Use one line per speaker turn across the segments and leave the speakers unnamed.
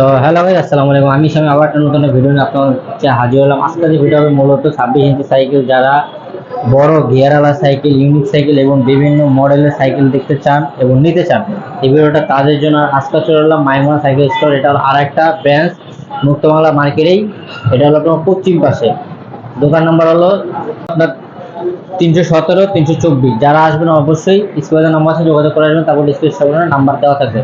তো হ্যালো ভাই, আসসালামু আলাইকুম। আমি স্বামী আবার একটা নতুন ভিডিও নিয়ে আপনার হাজির হলাম। আজকে যে ভিডিও হবে মূলত 26 ইঞ্চি সাইকেল, যারা বড় গিয়ারওয়ালা সাইকেল, ইউনিক সাইকেল এবং বিভিন্ন মডেলের সাইকেল দেখতে চান এবং নিতে চান, এই ভিডিওটা তাদের জন্য। আজকে চলে এলাম মাইমুনা সাইকেল স্টোর। এটা হলো আর একটা ব্রাঞ্চ মুক্তবাংলা মার্কেটেই। এটা হলো আপনার পশ্চিম পাশে। দোকান নাম্বার হলো আপনার 317 324। যারা আসবেন অবশ্যই স্ক্রিনের নাম্বার আছে যোগাযোগ করে আসবেন, তারপর ডিসক্রিপশনে নাম্বার দেওয়া থাকবে।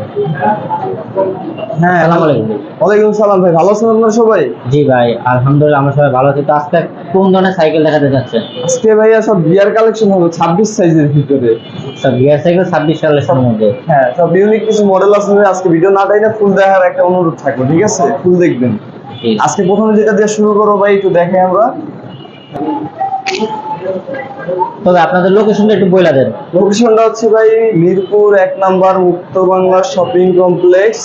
হ্যাঁ,
আসসালামু আলাইকুম।
ওয়ালাইকুম সালাম ভাই। ভালো আছেন আপনারা সবাই?
জি ভাই, আলহামদুলিল্লাহ আমরা সবাই ভালো আছি। তো আজকে কোন ধরনের সাইকেল দেখাতে যাচ্ছেন?
আজকে ভাইয়া সব গিয়ার কালেকশন হবে 26 সাইজের ভিতরে।
সব গিয়ার সাইকেল 26 সালের মধ্যে।
হ্যাঁ, সব ইউনিক কিছু মডেল আছে। আজকে ভিডিও না টাইনা ফুল দেখার একটা অনুরোধ থাকবে, ঠিক আছে? ফুল দেখবেন। আজকে প্রথমে যেটা দিয়ে শুরু করবো ভাই, একটু দেখাই আমরা।
তবে আপনাদের লোকেশনটা একটু বলে দেন।
লোকেশনটা হচ্ছে ভাই মিরপুর 1 নাম্বার মুক্ত বাংলা শপিং কমপ্লেক্স,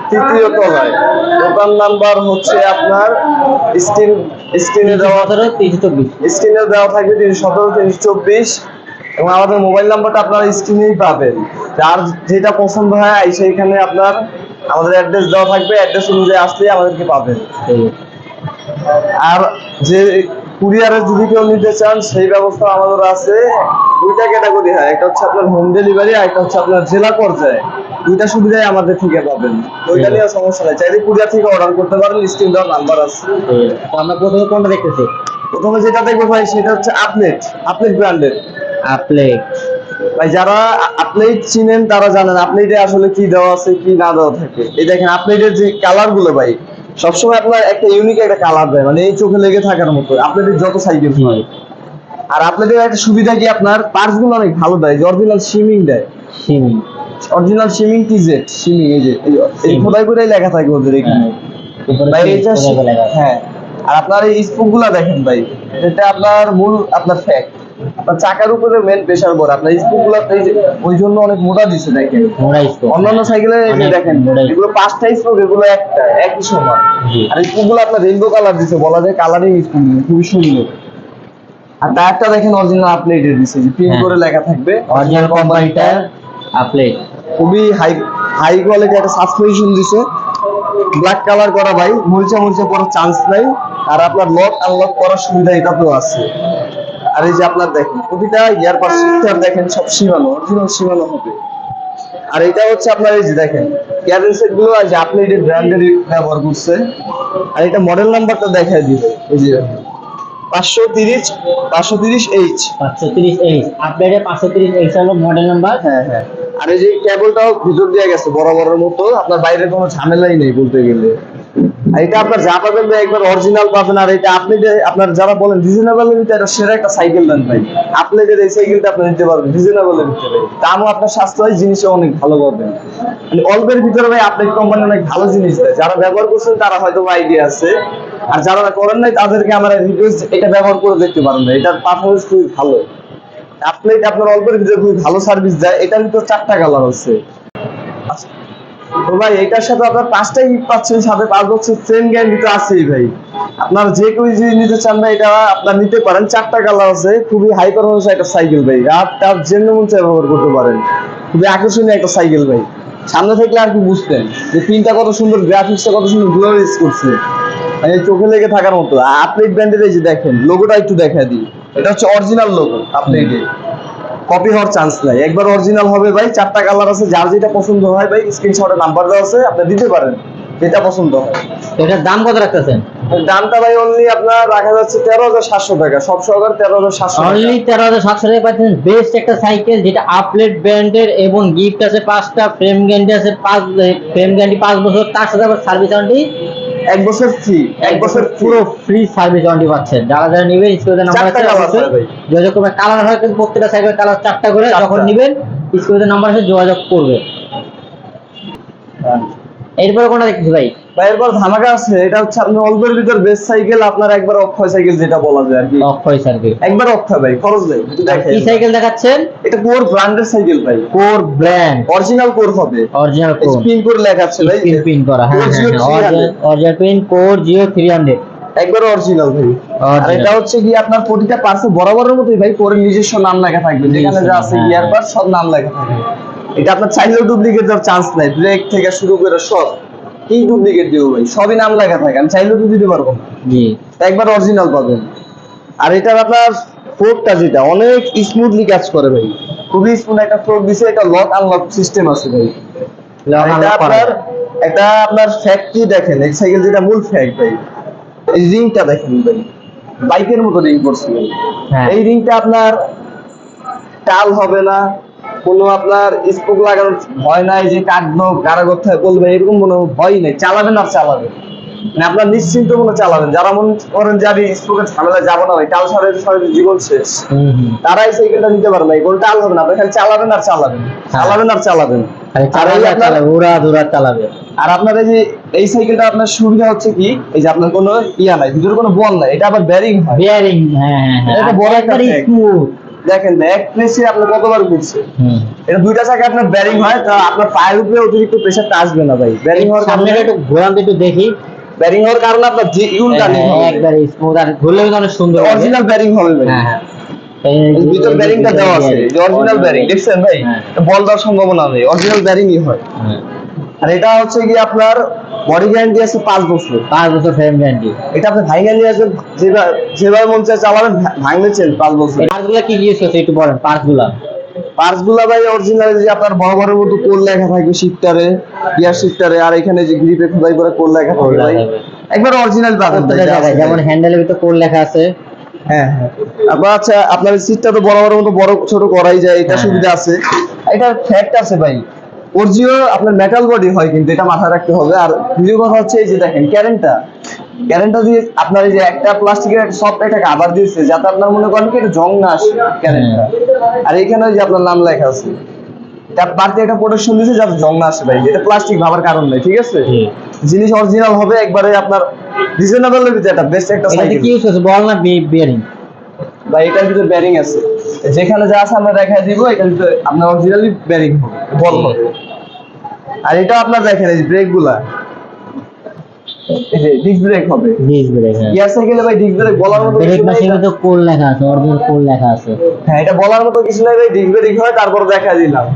তৃতীয় তলায়। দোকান নাম্বার হচ্ছে আপনার স্ক্রিনে দেওয়া
324।
স্ক্রিনে দেওয়া থাকবে 317 324, এবং আমাদের মোবাইল নাম্বারটা আপনারা স্ক্রিনেই পাবেন। যার যেটা পছন্দ হয় সেইখানে আপনার আমাদের অ্যাড্রেস দেওয়া থাকবে, অ্যাড্রেস অনুযায়ী আসলে আমাদেরকে পাবেন। আর যে কুরিয়ারে যদি কেউ নিতে চান সেই ব্যবস্থা আমাদের আছে। দুইটা ক্যাটাগরি হয়, একটা হচ্ছে আপনার হোম ডেলিভারি, আর একটা হচ্ছে আপনার জেলা পর্যায়ে। দুইটা সুবিধাই আমাদের থেকে পাবেন, ওইটা নিয়ে সমস্যা নেই। চাইলে কুরিয়ার থেকে অর্ডার করতে পারেন, স্ক্রিন দেওয়ার নাম্বার আছে।
তো আমরা প্রথমে কোনটা দেখতেছি?
প্রথমে যেটা দেখবো ভাই সেটা হচ্ছে আপলেট ব্র্যান্ডের।
আপলেট
ভাই, যারা আপলেট চিনেন তারা জানেন আপলেটে আসলে কি দেওয়া আছে কি না দেওয়া থাকে। এই দেখেন আপলেটের যে কালার গুলো ভাই, সবসময় আপনার একটা ইউনিক একটা কালার দেয়, মানে এই চোখে লেগে থাকার মতো আপলেটের যত সাইকেল হয়। আর আপনাদের একটা সুবিধা কি, আপনার পার্টস গুলো অনেক ভালো দেয়, অরিজিনাল শিমিং দেয়।
সিমি
অরিজিনাল শিমিং টিজেড শিমিং, এই খোদাই করে লেখা থাকে ওদের এখানে ভাই। এটা হ্যাঁ। আর আপনার এই স্পুক গুলা দেখেন ভাই, এটা আপনার মূল আপনার ফ্যাক্ট। আপনার চাকার উপরে মেন প্রেসার পড়ে, আপনার স্পুক গুলা ওই জন্য অনেক মোটা দিচ্ছে দেখেন। অন্যান্য সাইকেলে দেখেন এগুলো 5টা স্পুক, এগুলো একটা একই সমান। আর স্পুক গুলো আপনার রেইনবো কালার দিচ্ছে, বলা যায় কালারিং স্পুক, খুবই সুন্দর। আর টায়ারটা দেখেন অরিজিনাল আপলেটের দিচ্ছে, যে প্রিন্ট করে লেখা থাকবে
অরিজিনাল কোম্পানিটার আপলেট।
খুবই হাই কোয়ালিটি একটা সাসপেনশন দিছে, ব্ল্যাক কালার করা ভাই। মরিচা পড়ার চান্স নাই। আর আপনার লক আনলক করার সুবিধা এটাতেও আছে। আর এই যে আপনার দেখেন প্রতিটা ইয়ার পার সিস্টেম দেখেন সব সীমানো, অরিজিনাল সীমানো হবে। আর এটা হচ্ছে আপনার এই যে দেখেন ইয়ারিং সেট গুলো আছে আপলেটের ব্র্যান্ডের ব্যবহার করছে। আর এটা মডেল নাম্বারটা দেখাই দিবে, এই যে 530 530H।
530H আপডেটে 530H হলো মডেল নাম্বার।
হ্যাঁ হ্যাঁ। আর এই যে কেবলটাও ভিতর দিয়ে গেছে বরাবরের মতো, আপনার বাইরে কোনো ঝামেলাই নেই বলতে গেলে। আর এটা আপনার যা পাবেন ভাই একবার অরিজিনাল পাবেন। আর এটা আপনি যে আপনার যারা বলেন রিজনেবল এর ভিতরে, এটা সেরা একটা সাইকেল দেন ভাই। আপনি যে এই সাইকেলটা আপনি নিতে পারবেন রিজনেবল এর ভিতরে, দামও আপনার সাশ্রয়, জিনিসও অনেক ভালো পাবেন। মানে অল্পের ভিতরে ভাই আপনি কোম্পানি অনেক ভালো জিনিস দেয়। যারা ব্যবহার করছেন তারা হয়তো আইডিয়া আছে, আর যারা করেন নাই তাদেরকে আমরা রিকোয়েস্ট এটা ব্যবহার করে দেখতে পারেন ভাই। এটার পারফরম্যান্স খুবই ভালো। আপনি আপনার অল্পের ভিতরে খুবই ভালো সার্ভিস দেয়। এটার ভিতর 4টা কালার আছে। তো ভাই এটার সাথে আপনার 5টা গিফট পাচ্ছেন, সাথে 5 বছর চেন গ্যারান্টি তো আছেই ভাই। আপনার যে কেউ যদি নিতে চান ভাই এটা আপনার নিতে পারেন। 4টা কালার আছে, খুবই হাই পারফরম্যান্স একটা সাইকেল ভাই। রাত টাপ যেমন মন চায় ব্যবহার করতে পারেন। খুবই আকর্ষণীয় একটা সাইকেল ভাই। সামনে থাকলে আর কি বুঝতেন যে প্রিন্টটা কত সুন্দর, গ্রাফিক্সটা কত সুন্দর গ্লোরিয়াস করছে, মানে চোখে লেগে থাকার মতো। আপলেট ব্র্যান্ডের এই যে দেখেন লোগোটা একটু দেখা দিই, এটা হচ্ছে অরিজিনাল লোগো আপলেটে, কপি হওয়ার চান্স নাই, একবার অরিজিনাল হবে ভাই। 4টা কালার আছে, যার যেটা পছন্দ হয় ভাই স্ক্রিনশটে নাম্বার দেওয়া আছে, আপনি দিতে পারেন যেটা পছন্দ হয়।
তো এটার দাম কত রাখতেছেন?
দামটা ভাই অনলি আপনার রাখা যাচ্ছে 13,700 টাকা, সব সহকারে 13,700
অনলি 13,700 টাকা পাচ্ছেন বেস্ট একটা সাইকেল, যেটা আপলেট ব্র্যান্ডের, এবং গিফট আছে 5টা, ফ্রেম গ্যারান্টি আছে 5 বছর, তার সাথে আবার সার্ভিস ওয়ারেন্টি
1 বছর ফ্রি, 1 বছর
পুরো ফ্রি সার্ভিস ওয়ারেন্টি পাচ্ছেন। যারা নেবেন স্ক্রিনে নাম্বার আছে অবশ্যই যোগাযোগ করবেন। কালার হয় কিন্তু প্রত্যেকটা সাইকেল কালার 4টা করে, যখন নেবেন স্ক্রিনে নাম্বার আছে যোগাযোগ করবে। এরপরে কোনটা দেখতেছি ভাই?
এরপর ধামাকা আছে, এটা হচ্ছে আপনার অল্পের ভিতর বেস্ট সাইকেল, আপনার একবার অক্ষয় সাইকেল যেটা বলা যায় আর কি।
অক্ষয় সাইকেল
একবার অক্ষয় ভাই, খরচ নেই।
কি সাইকেল দেখাচ্ছেন?
এটা কোর ব্র্যান্ডের সাইকেল ভাই।
কোর ব্র্যান্ড,
অরিজিনাল কোর হবে,
অরিজিনাল কোর,
স্পিন করে লেখা আছে ভাই,
স্পিন পিন করা। হ্যাঁ অরিজিনাল পিন কোর জিও 300,
একবার অরিজিনাল ভাই। আর এটা হচ্ছে কি আপনার প্রতিটা পার্টসে বরাবরের মতোই ভাই কোরের নিজস্ব নাম লেখা থাকবে, যেখানে যা আছে গিয়ার পার্ট সব নাম লেখা থাকবে। এটা আপনার চাইলেও ডুপ্লিকেট দেওয়ার চান্স নাই, ব্রেক থেকে শুরু করে সব কি ডুপ্লিকেট দিব ভাই, সবই নাম লেখা থাকে, আমি চাইলেও তো দিতে পারবো না,
জি
একবার অরিজিনাল পাবেন। আর এটার আপনার ফোর্কটা যেটা অনেক স্মুথলি কাজ করে ভাই, খুবই স্মুথ একটা ফোর্ক দিছে, এটা লক আনলক সিস্টেম আছে ভাই।
লক
এটা
আনলক করা
আপনার
যায়।
এটা আপনার ফ্যাক্টরি দেখেন, এই সাইকেল যেটা মূল ফ্যাক্ট ভাই, এই রিংটা দেখেন ভাই, বাইকের মতো রিং করছে ভাই।
হ্যাঁ।
এই রিংটা আপনার টাল হবে না, কোনো আপনার স্পোক লাগানোর ভয় নাই যে কাটবো কারাগর থেকে বলবে, এরকম কোনো ভয় নেই, চালাবেন আর চালাবেন, মানে আপনার নিশ্চিন্ত মনে চালাবেন। যারা মনে করেন যে আমি স্পোকের ঝামেলা যাবো না ভাই, টাল সারে জীবন শেষ, তারাই সাইকেলটা নিতে পারবে না, কোনো টাল হবে না, আপনি খালি চালাবেন আর চালাবেন, চালাবেন আর চালাবেন।
খালি
আর এই
চালাবে আর
আপনার
চালাবে, উড়া ধুরা চালাবে।
আর আপনার এই যে এই সাইকেলটা আপনার সুবিধা হচ্ছে কি, এই যে আপনার কোনো ইয়া নাই, ভিতরে কোনো বল নাই, এটা আবার ব্যারিং হয়।
বিয়ারিং, হ্যাঁ হ্যাঁ হ্যাঁ,
এটা বড় একটা fact।
স্মুথ।
দেখেন এক প্লেসে আপনি কতবার ঘুরছে, এটা দুইটা চাকা আপনার ব্যারিং হয়, তা আপনার পায়ের উপরে অতিরিক্ত প্রেসারটা আসবে না ভাই। ব্যারিং হওয়ার
সামনে
কারণে
একটু ঘোরান তো একটু দেখি।
ব্যারিং হওয়ার কারণে আপনার যে ইউল টার্নিং হবে,
একবার স্মুথ আর ঘুরলেও তো অনেক সুন্দর লাগে।
অরিজিনাল ব্যারিং হবে ভাই।
হ্যাঁ হ্যাঁ,
এই ভিতর ব্যারিংটা দেওয়া আছে, যে অরিজিনাল ব্যারিং দেখছেন ভাই,
হ্যাঁ।
বল দেওয়ার সম্ভাবনা নেই, অরিজিনাল ব্যারিংই হয়।
হ্যাঁ।
আর এটা হচ্ছে কি আপনার বডি গ্যারান্টি আছে 5 বছর।
5 বছর ফ্রেম গ্যারান্টি।
এটা আপনি ভাঙে নিয়ে আসবেন, যেভাবে মন চায় চালাবেন, ভাঙলেছেন 5 বছর।
পার্টসগুলো কি ইউজ করছে একটু বলেন, পার্টসগুলো।
পার্টস গুলা ভাই অরিজিনাল, যে আপনার বড় বড় মতো কোড লেখা থাকবে শিফটারে, গিয়ার শিফটারে, আর এখানে যে গ্রিপে খোদাই করে কোড লেখা থাকবে ভাই, একবার অরিজিনাল পাবেন ভাই।
যেমন হ্যান্ডেলের ভিতরে কোড লেখা আছে।
হ্যাঁ হ্যাঁ। আপনার আচ্ছা আপনার সিটটা তো বড় বড় মতো বড় ছোট করাই যায়, এটা
হ্যাঁ,
সুবিধা আছে। এটা ফ্যাক্ট আছে ভাই, অরিজিনাল আপনার মেটাল বডি হয়, কিন্তু এটা মাথায় রাখতে হবে। আর দ্বিতীয় কথা হচ্ছে এই যে দেখেন ক্যারেন্টটা দিয়ে আপনার এই যে একটা প্লাস্টিকের সফট একটা কাভার দিয়েছে, যাতে আপনার মনে করেন কি এটা জং না আসে ক্যারেন্টটা। আর এখানে ওই যে আপনার নাম লেখা আছে, তার বাড়তি একটা প্রোটেকশন দিয়েছে যাতে জং না আসে ভাই, এটা প্লাস্টিক ভাবার কারণ নেই, ঠিক আছে। জিনিস অরিজিনাল হবে, একবারে আপনার রিজনেবল এর ভিতরে এটা বেস্ট একটা
এটা
সাইকেল
কি ইউজ করছে বল না বিয়ারিং?
ভাই। এটার ভিতরে ব্যারিং আছে, যেখানে যা আছে আমরা দেখাই দিব, এটার ভিতরে আপনার অরিজিনালি ব্যারিং হবে, বল হবে। আর এটা আপনার দেখেন এই ব্রেক গুলা, এই যে ডিস্ক ব্রেক হবে,
ডিস্ক ব্রেক। হ্যাঁ,
গিয়ার সাইকেলে ভাই ডিস্ক ব্রেক বলার মতো
ব্রেক
কিছু নাই।
মেশিনে তো কোড লেখা আছে, অরিজিনাল কোড লেখা আছে।
হ্যাঁ, এটা বলার মতো কিছু নাই ভাই, ডিস্ক ব্রেক হয়, তারপর দেখা দিলাম।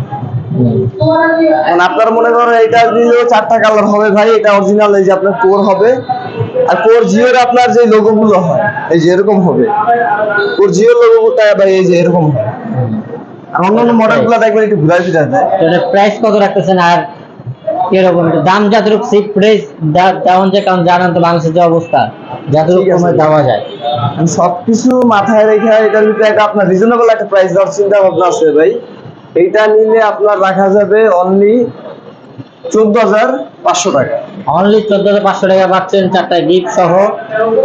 এখন আপনার মনে করেন এটা দিলেও 4টা কালার হবে ভাই, এটা অরিজিনাল এই যে আপনার কোর হবে, আর কোর জিওর আপনার যে লোগো গুলো হয় এই যে এরকম হবে, কোর জিওর লোগোটা ভাই এই যে এরকম হয়। আর অন্যান্য মডেল গুলো দেখবেন একটু ঘুরাই ফিরা যায়।
তো এটা প্রাইস কত রাখতেছেন আর কিরকম এটা দাম? যতটুকু সিট প্রাইস দেওয়া যায়, কারণ জানেন তো বাংলাদেশের যে অবস্থা, যতটুকু
ঠিক আছে।
কমে দেওয়া যায়।
আমি সবকিছু মাথায় রেখে এটার ভিতরে একটা আপনার রিজনেবল একটা প্রাইস দেওয়ার চিন্তা ভাবনা আছে ভাই। এইটা নিলে আপনার রাখা যাবে অনলি 14,500 টাকা।
অনলি 14,500 টাকা পাচ্ছেন 4টা গিফট সহ,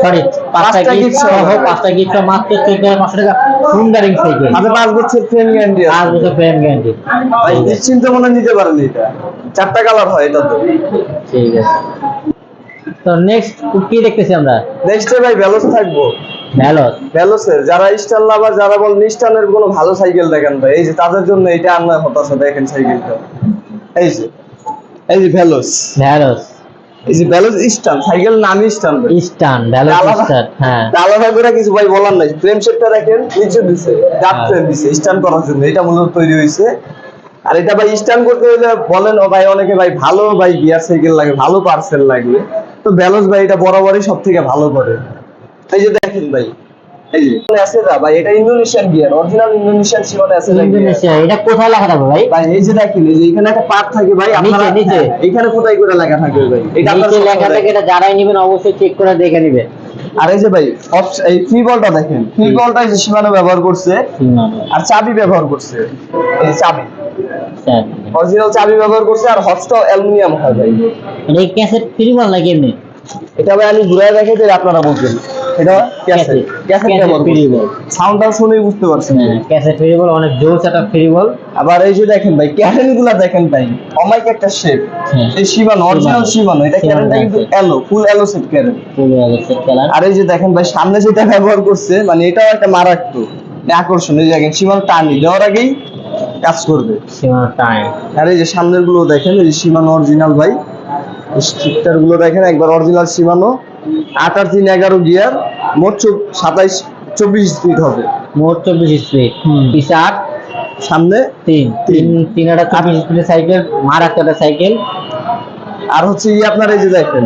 সরি 5টা
5টা
গিফট
gift
সহ,
সহ।
5টা গিফট সহ মাত্র 14,500 টাকা। সুন্দরিং সাইকেল,
হাতে 5 বছর ফ্রেম গ্যারান্টি
5
আছে
বছর ফ্রেম গ্যারান্টি।
ভাই, নিশ্চিন্ত মনে নিতে পারেন। এটা 4টা কালার হয় এটা তো।
ঠিক আছে, তো নেক্সট কি দেখতেছি আমরা?
নেক্সট ভাই ভেলোস থাকবো।
ভ্যালর।
ভেলোসের যারা স্টার লাভার, যারা বলেন স্টানের কোনো ভালো সাইকেল দেখেন ভাই, এই যে তাদের জন্য এটা আমরা হতাশা। দেখেন সাইকেলটা, এই যে ভেলোস,
ভ্যালর
এই যে ভেলোস স্টান সাইকেল, নামই স্টান ভাই।
স্টান, ভ্যালর
আলাদা-
স্টার। হ্যাঁ,
আলাদা করে কিছু ভাই বলার নাই। ফ্রেম শেপটা দেখেন, নিচে দিছে ডাক ফ্রেম দিছে স্ট্যান্ড করার জন্য, এটা মূলত তৈরি হয়েছে। আর এটা ভাই স্ট্যান্ড করতে হলে বলেন ও ভাই অনেকে ভাই ভালো ভাই গিয়ার সাইকেল লাগে, ভালো পার্সেল লাগবে, তো ভ্যালোস ভাই এটা বরাবরই সব থেকে ভালো করে। এই যে দেখেন ভাই, এই যে অ্যাসেরা ভাই, এটা ইন্দোনেশিয়ান গিয়ার, অরিজিনাল ইন্দোনেশিয়ান সীমানা অ্যাসেরা গিয়ার
ইন্দোনেশিয়া। এটা কোথায় লেখা থাকবে ভাই?
ভাই। এই যে দেখেন, এই যে এখানে একটা পার্ট থাকে ভাই, আপনারা
নিচে।
এখানে কোথায় করে লেখা থাকবে ভাই, এটা আপনারা
নিচে
সব
লেখা
দেখেন।
থাকে, এটা যারাই নেবেন অবশ্যই চেক করে দেখে নেবেন।
আর এই যে ভাই এই ফ্রি বলটা দেখেন, ফ্রি বলটা এই যে সীমানা ব্যবহার করছে, আর চাবি ব্যবহার করছে, এই চাবি অরিজিনাল চাবি ব্যবহার করছে, আর হটস্টাও অ্যালুমিনিয়াম হয় ভাই।
এই ক্যাসেট ফ্রি বল নাকি এমনি?
এটা ভাই আমি ঘুরে দেখে দিলে আপনারা বুঝবেন এটা ক্যাসেট ব্যবহার
ফ্রি
করছে।
বল।
সাউন্ডটা শুনেই বুঝতে পারছেন।
ক্যাসেট ফ্রি বল, অনেক জোস একটা ফ্রি বল।
আবার এই যে দেখেন ভাই ক্যারেন গুলা দেখেন ভাই, অমাইক একটা শেপ, এই শিবানো অরিজিনাল শিবানো, এটা ক্যারেনটা কিন্তু এলো, ফুল এলো সেট ক্যারেন। আর এই যে দেখেন ভাই সামনে যেটা ব্যবহার করছে, মানে এটাও একটা মারাত্মক আকর্ষণ। এই দেখেন সীমানো টানি দেওয়ার আগেই কাজ করবে। আর এই যে সামনের গুলো দেখেন, এই যে সীমানো অরিজিনাল ভাই, স্টিকার গুলো দেখেন একবার অরিজিনাল সীমানো। 8 আর 3 11 গিয়ার, মোট 24 স্পিড হবে।
মোট 24 স্পিড, পিছে 8,
সামনে
3 আর 24 স্পিডের সাইকেল, মারাত্মক একটা সাইকেল।
আর হচ্ছে আপনার এই যে দেখেন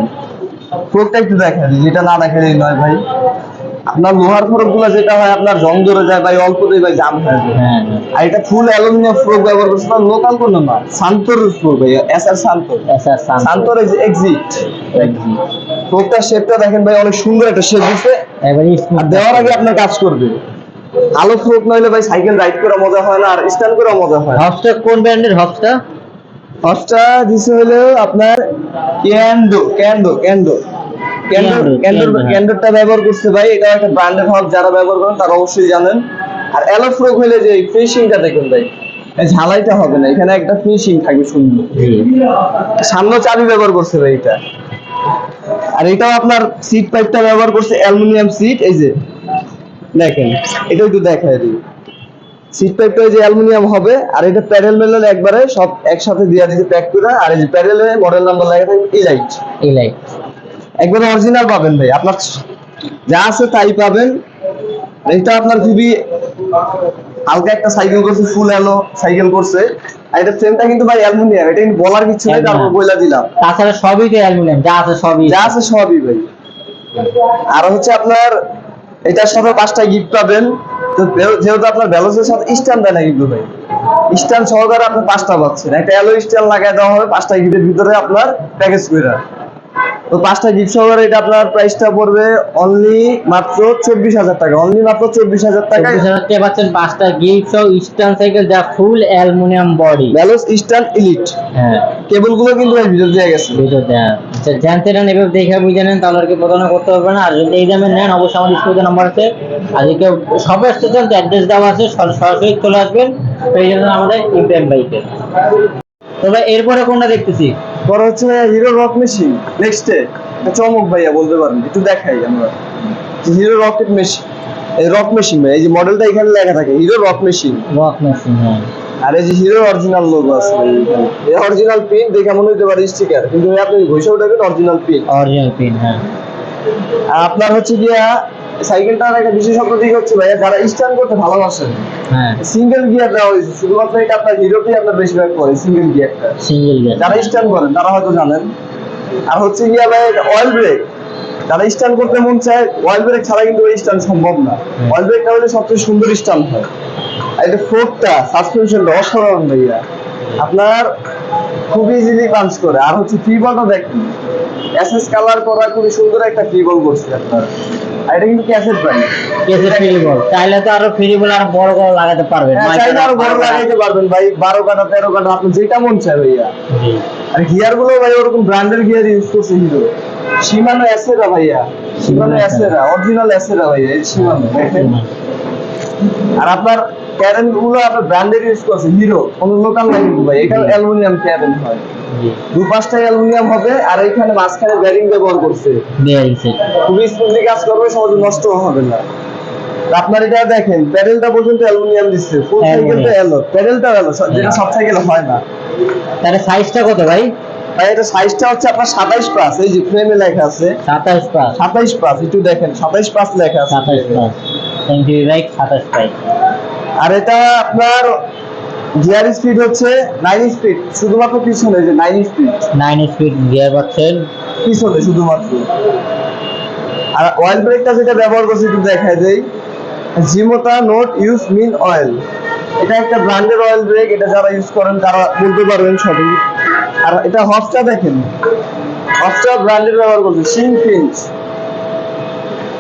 ফ্রকটা একটু দেখেন, যেটা না দেখালেই নয় ভাই। আপনার লোহার ফ্রক গুলো যেটা হয় আপনার জং ধরে যায় ভাই, অল্পতেই ভাই জাম হয়ে যায়।
হ্যাঁ
আর এটা ফুল অ্যালুমিনিয়াম ফ্রক ব্যবহার করছে, লোকাল কোনো না, সান্তোর ফ্রক ভাই, এসআর সান্তোর, সান্তোর এক্সিট। ফ্রকটার শেপটা দেখেন ভাই, অনেক সুন্দর একটা শেপ দিচ্ছে। আর দেওয়ার আগে আপনার কাজ করবে, ভালো ফ্রক নইলে ভাই সাইকেল রাইড করা মজা হয় না, আর স্ট্যান্ড করা মজা হয় না।
হবসটা কোন ব্র্যান্ডের? হবসটা
দিছে হলো আপনার ক্যান্ডোরটা ব্যবহার করছে ভাই, এটা একটা ব্র্যান্ডেড হব, যারা ব্যবহার করেন তারা অবশ্যই জানেন। আর অ্যালোফ্রক হলে যে ফিনিশিংটা দেখুন ভাই, এই ঝালাইটা হবে না, এখানে একটা ফিনিশিং থাকবে সুন্দর। সামনে চাবি ব্যবহার করছে ভাই এটা। আর এটাও আপনার সিট পাইপটা ব্যবহার করছে অ্যালুমিনিয়াম সিট, এই যে দেখেন, এটা একটু দেখায় দিই। সিট পাইপটা যে অ্যালুমিনিয়াম হবে, আর এটা প্যাডেল মেডেল একবারে সব একসাথে দিয়ে দিয়েছে প্যাক করে। আর এই যে প্যাডেলে মডেল নাম্বার লেখা থাকবে ইলাইট, একবারে অরিজিনাল পাবেন ভাই, আপনার যা আছে তাই পাবেন। এটা আপনার খুবই হালকা একটা সাইকেল করছে, ফুল অ্যালো সাইকেল করছে। আর এটা ফ্রেমটা কিন্তু ভাই অ্যালুমিনিয়াম, এটা কিন্তু বলার কিছু নেই, তারপর বইলা দিলাম।
তাছাড়া সবই তো অ্যালুমিনিয়াম, যা আছে সবই
ভাই। আর হচ্ছে আপনার এটার সাথে 5টা গিফট পাবেন। তো যেহেতু আপনার ব্যালেন্সের সাথে স্ট্যান্ড দেয় না কিন্তু ভাই, স্ট্যান্ড সহকারে আপনি 5টা পাচ্ছেন। একটা অ্যালো স্ট্যান্ড লাগাই দেওয়া হবে 5টা গিফটের ভিতরে আপনার প্যাকেজ করে। তো 5টা গিফট সহকারে এটা আপনার প্রাইসটা পড়বে অনলি মাত্র 24,000 টাকা, অনলি মাত্র 24,000 টাকা।
24,000 টাকা পাচ্ছেন 5টা গিফট সহ স্ট্যান্ড সাইকেল, যা ফুল aluminium body,
balance stand elite. হ্যাঁ, কেবল গুলো কিন্তু ভিতর দিয়ে গেছে,
ভিতর দেয়া। আচ্ছা, জানতে না এভাবে দেখে বুঝে নেন, তাহলে আর কি প্রতারণা করতে পারবে না। আর যদি এই দামে নেন, অবশ্যই আমার স্ক্রিনে নাম্বার আছে, আর যদি কেউ সবে আসতে চান তো অ্যাড্রেস দেওয়া আছে, সরাসরি চলে আসবেন। এই জন্য আমাদের ইমপ্যাক্ট বাইকে। তো ভাই এরপরে কোনটা দেখতেছি?
পরে হচ্ছে হিরো রক মেশিন। নেক্সটে চমক ভাইয়া বলতে পারেন, একটু দেখাই আমরা। হিরো রকেট মেশিন, এই রক মেশিন ভাই, এই যে মডেলটা এখানে লেখা থাকে হিরো রক মেশিন।
হ্যাঁ।
আর এই যে হিরো অরিজিনাল লোগো আছে, এই অরিজিনাল পিন দেখে মনে হতে পারে স্টিকার, কিন্তু আপনি ঘষে উঠাবেন অরিজিনাল পিন।
হ্যাঁ।
আর আপনার হচ্ছে গিয়া সাইকেলটার একটা বিশেষত্ব দিক হচ্ছে ভাইয়া, যারা স্ট্যান্ড করতে ভালোবাসেন, হ্যাঁ, সিঙ্গেল গিয়ার দেওয়া হয়েছে শুধুমাত্র। এটা আপনার হিরোতেই আপনার বেশিরভাগ করে সিঙ্গেল গিয়ার, যারা স্ট্যান্ড করেন তারা হয়তো জানেন। আর হচ্ছে গিয়া ভাই অয়েল ব্রেক, যারা স্ট্যান্ড করতে মন চায়, অয়েল ব্রেক ছাড়া কিন্তু ওই স্ট্যান্ড সম্ভব না। অয়েল ব্রেকটা হলে সবচেয়ে সুন্দর স্ট্যান্ড হয়। আর এটা ফোর্কটা, সাসপেনশনটা অসাধারণ ভাইয়া, আপনার খুব ইজিলি পাঞ্চ করে। আর হচ্ছে ফ্রিবলটা দেখেন, এসএস কালার করা খুবই সুন্দর একটা ফ্রিবল করছে আপনার। আর এটা কিন্তু ক্যাসেট ব্র্যান্ড,
ক্যাসেট ফ্রিবল। চাইলে তো আরো ফ্রিবল আর বড় করে লাগাতে পারবেন,
চাইলে আরো বড় লাগাইতে পারবেন ভাই, 12 কাটা 13 কাটা আপনি যেটা মন চায় ভাইয়া। আর গিয়ার গুলো ভাই ওরকম ব্র্যান্ডের গিয়ার ইউজ করছে হিরো, শিমানো এসেরা ভাইয়া, শিমানো এসেরা, অরিজিনাল এসেরা ভাইয়া, এই শিমানো দেখেন। আর আপনার ক্যারেন গুলো আপনার ব্র্যান্ডের ইউজ করছে হিরো, কোনো লোকাল না কিন্তু ভাই, এটা অ্যালুমিনিয়াম ক্যারেন হয়, 2-5টাই অ্যালুমিনিয়াম হবে। আর এখানে মাঝখানে বেরিং ব্যবহার করছে, খুবই স্মুথলি কাজ করবে, সহজে নষ্ট হবে না। আপনার এটা দেখেন প্যাডেলটা পর্যন্ত অ্যালুমিনিয়াম দিচ্ছে, ফুল সাইকেলটা অ্যালো, প্যাডেলটা অ্যালো, যেটা সব সাইকেলে হয় না।
তাহলে সাইজটা কত ভাই?
ভাই এটা সাইজটা হচ্ছে আপনার 27 প্লাস, এই যে ফ্রেমে লেখা আছে 27 প্লাস, একটু দেখেন 27 প্লাস লেখা আছে,
27 প্লাস। থ্যাংক ইউ ভাই, 27 প্লাস।
আর এটা আপনার গিয়ার স্পিড হচ্ছে 9 স্পিড, শুধুমাত্র পিছনে, যে 9 স্পিড
গিয়ার পাচ্ছেন
পিছনে শুধুমাত্র। আর অয়েল ব্রেকটা যেটা ব্যবহার করছে একটু দেখাই দেই, জিমোটা নোট ইউজ মিন অয়েল, এটা একটা ব্র্যান্ডের অয়েল ব্রেক, এটা যারা ইউজ করেন তারা বলতে পারবেন সঠিক। আর এটা হবসটা দেখেন, হবসটা ব্র্যান্ডের ব্যবহার করছে, শিন ফিন্স,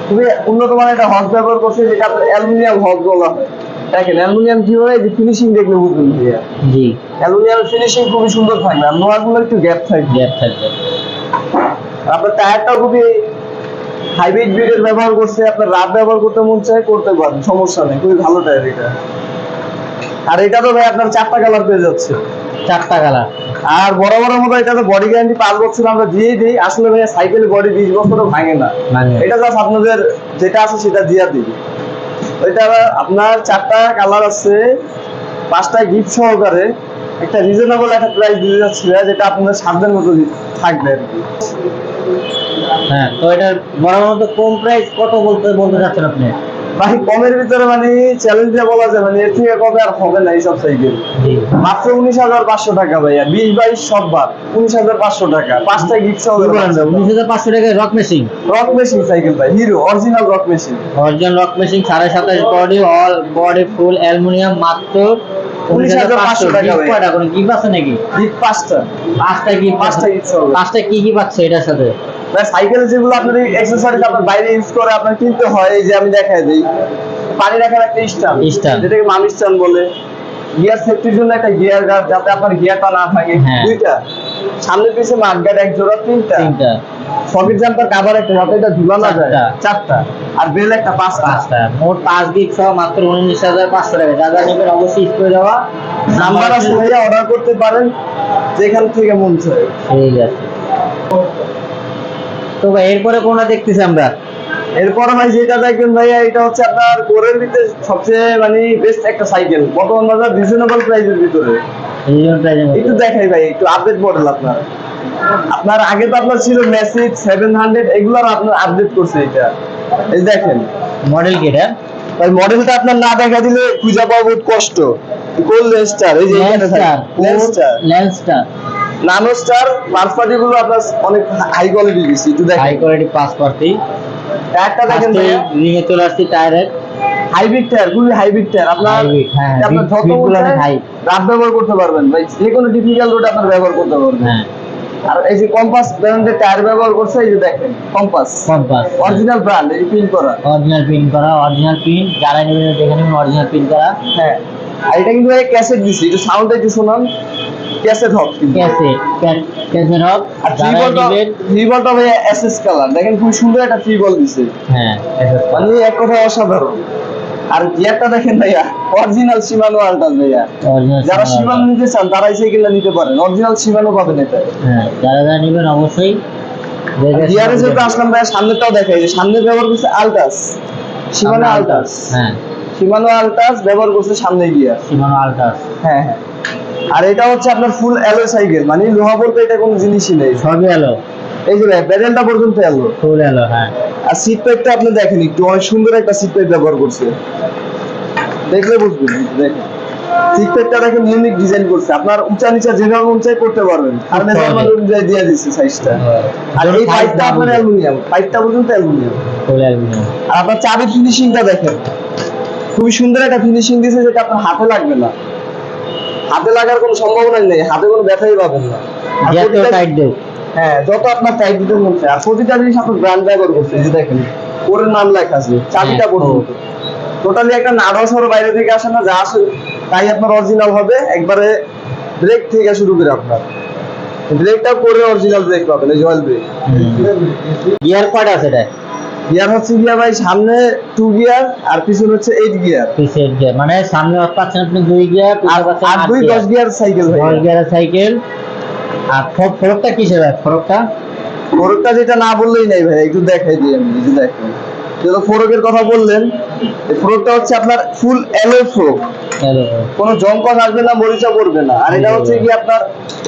খুবই উন্নত মানের একটা হবস ব্যবহার করছে, যেটা আপনার অ্যালুমিনিয়াম হবস বলা হয়। দেখেন অ্যালুমিনিয়াম কি হয়, যে ফিনিশিং দেখলে বুঝবেন ভাইয়া, জি অ্যালুমিনিয়াম ফিনিশিং খুবই সুন্দর থাকবে, আর লোহাগুলো একটু গ্যাপ থাকবে। আপনার টায়ারটাও খুবই হাইব্রিড ব্রিডের ব্যবহার করছে, আপনার রাত ব্যবহার করতে মন চায় করতে পারেন, সমস্যা নেই, খুবই ভালো টায়ার এটা। আর এটা তো ভাই আপনার 4টা কালার পেয়ে যাচ্ছে, 4টা কালার। আর বড় মতো এটা তো বডি গ্যারান্টি 5 বছর আমরা দিয়ে দিই। আসলে ভাই সাইকেল বডি 20 বছরও ভাঙে না, এটা জাস্ট আপনাদের যেটা আছে সেটা দিয়ে দিই। এটা আপনার 4টা কালার আছে, 5টা গিফট সহকারে একটা রিজনেবল একটা প্রাইস দিয়ে যাচ্ছে, যেটা আপনাদের সাধ্যের মতো থাকবে আর কি। হ্যাঁ, তো এটার বড় মতো কম প্রাইস কত বলতে চাচ্ছেন আপনি? ভাই কমের ভিতরে মানে চ্যালেঞ্জ দিয়ে বলা যায় মানে এর থেকে কমে আর হবে না এইসব সাইকেল।
জি
মাত্র 19,500 টাকা ভাইয়া, 20-22 সব বাদ, 19,500 টাকা, 5টা গিফট সহ
কি বলেন ভাই, 19,500 টাকায় rock machine?
Rock machine cycle ভাই, Hero original rock machine.
Original rock machine 27.5 body, all body full aluminium, মাত্র 19,500 টাকা।
ভাই।
কয়টা কোনো গিফট আছে নাকি?
গিফট 5টা।
5টা গিফট,
5টা গিফট সহ।
5টা কি কি পাচ্ছে এটার সাথে?
ভাই সাইকেল যেগুলো আপনার অ্যাকসেসরিজ আপনার বাইরে ইউজ করে আপনার কিনতে হয়, এই যে আমি দেখাই দিই, পানি রাখার একটা স্ট্যান্ড,
Stand।
যেটাকে মামি স্ট্যান্ড বলে, গিয়ার সেফটির জন্য একটা গিয়ার গার্ড যাতে আপনার গিয়ারটা না ভাঙে,
হ্যাঁ।
2টা, সামনে পিছে মাঠগার্ড এক জোড়া, 3টা,
3টা,
সকেট জাম্পার কভার একটা যাতে এটা ঝুলা না যায়,
4টা।
4টা, আর বেল একটা 5টা।
5টা, মোট 5 গিফট সহ মাত্র 19,500 টাকা। যা যা নেবেন অবশ্যই স্ক্রিনে দেওয়া
নাম্বার আছে ভাইয়া, অর্ডার করতে পারেন যেখান থেকে মন চায়।
ঠিক আছে। তো ভাই এরপরে কোনটা দেখতেছি আমরা?
এরপর ভাই যেটা দেখবেন ভাইয়া, এটা হচ্ছে আপনার কোরের ভিতরে সবচেয়ে মানে বেস্ট একটা সাইকেল, বর্তমান বাজার রিজনেবল প্রাইসের ভিতরে।
রিজন প্রাইজের মধ্যে
একটু দেখাই ভাই, একটু আপডেট মডেল আপনার। আপনার আগে তো আপনার ছিল ম্যাসিভ 700, এগুলো আপনার আপডেট করছে এটা। এই দেখেন
মডেল কি এটা?
ভাই, মডেলটা আপনার না দেখা দিলে খুঁজে পাওয়া বহুত কষ্ট। কোল লেন্সটার, এই যে এখানে লেন্সটার,
ল্যান্সটার
নানো স্টার, মার্সপাটি গুলো আপনার অনেক হাই কোয়ালিটি দিচ্ছে, একটু
হাই
দেখেন।
Quality pass party.
একটা দেখেন ভাইয়া,
রিঙে চলে আসছে টায়ারের
হাইব্রিড টায়ার, খুবই হাইব্রিড টায়ার। আপনার
Hybrid, হ্যাঁ,
আপনার যত
বিটগুলো অনেক
উঁচায়
হাই।
রাত ব্যবহার করতে পারবেন ভাই, যে কোনো ডিফিকাল্ট রোড আপনার ব্যবহার করতে পারবেন।
হ্যাঁ,
আর এই যে কম্পাস ব্র্যান্ডের টায়ার ব্যবহার করছে, এই যে দেখেন কম্পাস
কম্পাস
অরিজিনাল ব্র্যান্ড, এই পিন করা।
অরিজিনাল প্রিন্ট করা, অরিজিনাল প্রিন্ট, যারা নেবেন দেখে নেবেন অরিজিনাল প্রিন্ট করা।
হ্যাঁ, আর এটা কিন্তু ভাই ক্যাসেট দিছি, একটু সাউন্ডটা একটু শুনুন, ক্যাসেট হবে কিন্তু।
ক্যাসেট হোক,
আর
যারা নেবেন।
থ্রি বলটা ভাই এসএস কালার, দেখেন খুব সুন্দর একটা থ্রি বল দিছে,
হ্যাঁ,
মানে এক কথা অসাধারণ। আর গিয়ারটা দেখেন ভাইয়া, অরিজিনাল শিমানো আলটাস ভাইয়া।
অরিজিনাল
যারা শিমানো নিতে চান তারা এই সাইকেলটা নিতে পারেন, অরিজিনাল শিমানো পাবেন এটা।
হ্যাঁ, যারা যারা নেবেন অবশ্যই দেখে
গিয়ারে
শুনে
যেটা
নেবেন।
আসলাম ভাইয়া, সামনেটাও দেখাই, যে সামনে ব্যবহার করছে আলটাস, শিমানো আলটাস,
হ্যাঁ,
শিমানো আলটাস ব্যবহার করছে সামনে গিয়ার।
শিমানো আলট্রাস
হ্যাঁ হ্যাঁ। আর এটা হচ্ছে আপনার ফুল অ্যালয় সাইকেল, মানে লোহা বলতে এটা কোনো জিনিসই নেই।
সবই এলো,
এই যে ভাই প্যাডেলটা পর্যন্ত অ্যালয়।
ফুল এলো। হ্যাঁ,
আর সিট প্যাকটা আপনি দেখেন একটু, অনেক সুন্দর একটা সিট প্যাক ব্যবহার করছে, দেখলে বুঝবেন। দেখেন সিট প্যাকটা দেখেন, ইউনিক ডিজাইন করছে, আপনার উঁচা নিচা যেভাবে মন চাই করতে পারবেন, আর মেজারমেন্ট অনুযায়ী দিয়ে দিচ্ছে সাইজটা। আর এই পাইপটা আপনার অ্যালুমিনিয়াম, পাইপটা পর্যন্ত অ্যালুমিনিয়াম।
ফুল অ্যালুমিনিয়াম।
আর আপনার চাবির ফিনিশিংটা দেখেন, খুবই সুন্দর একটা ফিনিশিং দিয়েছে, যেটা আপনার হাতে লাগবে না, হাতে লাগার কোনো সম্ভাবনাই নেই, হাতে কোনো ব্যথাই পাবেন না। আর
গিয়ার তো
প্রতিটা-
টাইট দেও।
হ্যাঁ, যত আপনার টাইপ দিতে মন চায়। আর প্রতিটা জিনিস আপনার ব্র্যান্ড ব্যবহার করছে, এই যে দেখেন ওর নাম লেখা আছে, চাবিটা
হ্যাঁ,
পর্যন্ত। টোটালি একটা নাড়াসড় বাইরে থেকে আসে না, যা আসে তাই আপনার অরিজিনাল হবে। একবারে ব্রেক থেকে শুরু করে আপনার ব্রেকটা করে অরিজিনাল ব্রেক পাবেন, এই জয়েল ব্রেক।
গিয়ার কয়টা আছে এটা?
গিয়ার হচ্ছে গিয়ার ভাই, সামনে 2 গিয়ার আর পিছনে হচ্ছে 8 গিয়ার।
পিছের গিয়ার মানে সামনে পাচ্ছেন আপনি 2 গিয়ার,
আর
পিছনে পাচ্ছেন 8
2
গিয়ার।
10 গিয়ার সাইকেল ভাই।
10 গিয়ারের সাইকেল। আর ফরকটা কিসের ভাই? ফরকটা
ফোরকটা যেটা না বললেই নাই ভাই, একটু দেখাই দিই আমি, এই যে দেখেন, যেটা ফোরকের কথা বললেন, এই ফোরকটা হচ্ছে আপনার ফুল অ্যালয় ফোরক,
হ্যালো।
কোনো জংকস আসবে না, মরিচা পড়বে না। আর এটা হচ্ছে কি আপনার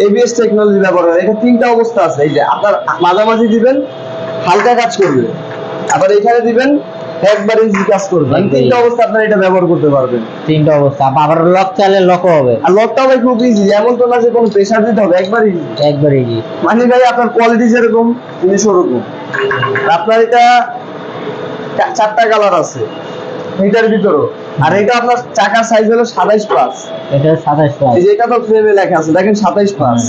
এবিএস টেকনোলজি ব্যবহার হয়। এটা 3টা অবস্থা আছে, এই যে আপনার মাঝামাঝি দিবেন হালকা কাজ করবে, আবার এখানে দিবেন একবারে ইজি কাজ করবে। এই 3টা অবস্থা আপনার এটা ব্যবহার করতে পারবেন।
3টা অবস্থা, আবার লক চালে লকও হবে।
আর লকটাও ভাই খুব ইজি, এমন তো না যে কোনো প্রেসার দিতে হবে, একবার ইজি।
একবারে ইজি।
মানে ভাই আপনার কোয়ালিটি যেরকম জিনিস ওরকম। আর আপনার এটা 4টা কালার আছে এটার ভিতরও। আর এটা আপনার চাকার সাইজ হলো 27+।
এটা 27
এই যে এটা তো ফ্রেমে লেখা আছে, দেখেন 27+।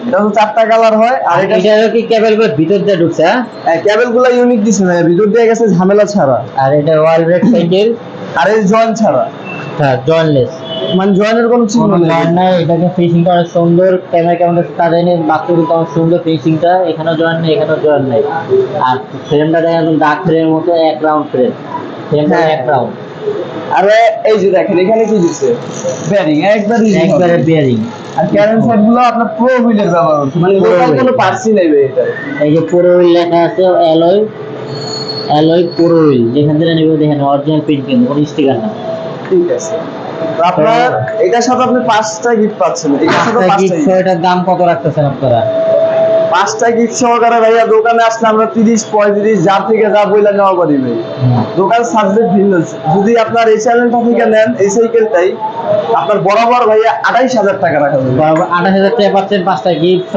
এটা তো 4টা কালার হয়। আর এটা
এটা কি কেবল গুলো ভিতর দিয়ে ঢুকছে? হ্যাঁ?
কেবল গুলো ইউনিক দিছে না, ভিতর দিয়ে গেছে ঝামেলা ছাড়া।
আর এটা ওয়াল ব্রেক সাইকেল,
আর এই জয়েন্ট ছাড়া,
হ্যাঁ জয়েন্টলেস,
মানে জয়েন্টের কোনো চিহ্ন নেই।
জয়েন্ট নাই। এটাকে ফিনিশিংটা অনেক সুন্দর, ক্যামেরা কেমন সাজাইনি মাত্র কিন্তু অনেক সুন্দর ফিনিশিংটা। এখানেও জয়েন্ট নেই, এখানেও জয়েন্ট নাই। আর ফ্রেমটা দেখেন একদম ডার্ক ফ্রেমের মতো, এক রাউন্ড ফ্রেম, ফ্রেমটা
হ্যাঁ।
এক রাউন্ড।
আর এই যে দেখেন এখানে কি দিছে, বেয়ারিং একবার
একবারে বিয়ারিং।
আর ক্যারেন সেট গুলো আপনার প্রো হুইলের ব্যবহার হচ্ছে, মানে
Pro
লোকাল
wheel।
কোনো পার্টসই নেই ভাই এটা।
এই যে পুরো হুইল লেখা আছে, অ্যালয়, অ্যালয় পুরো হুইল, যেখান থেকে নেবে দেখেন অরিজিনাল প্রিন্ট, কিন্তু কোনো স্টিকার না।
ঠিক আছে, তো আপনার এটার সাথে আপনি 5টা গিফট পাচ্ছেন, এটার সাথে 5টা
এটার দাম কত রাখতেছেন আপনারা?
5টা গিফট সহকারে ভাইয়া দোকানে আসলে আমরা 30-35 যার থেকে যা বইলা নেওয়া পারি ভাই। দোকান সাবজেক্ট ভিন্ন। যদি আপনার এই চ্যানেলটা থেকে নেন এই সাইকেলটাই আপনার বরাবর ভাইয়া 28,000 টাকা রাখা যাবে।
28,000 টাকা পাচ্ছেন 5টা গিফট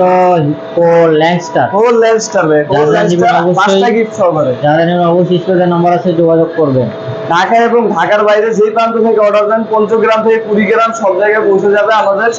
ও ল্যান্ডস্টার।
হোল ল্যান্ডস্টার ভাই, হোল
যারা নেবেন
ল্যান্ডস্টার
অবশ্যই-
5টা গিফট সহকারে।
যারা নেবেন অবশ্যই স্ক্রিনে নাম্বার আছে, যোগাযোগ করবেন।
ঢাকা এবং ঢাকার বাইরে যেই প্রান্ত থেকে অর্ডার দেন, পঞ্চগ্রাম থেকে কুড়িগ্রাম সব জায়গায় পৌঁছে যাবে আমাদের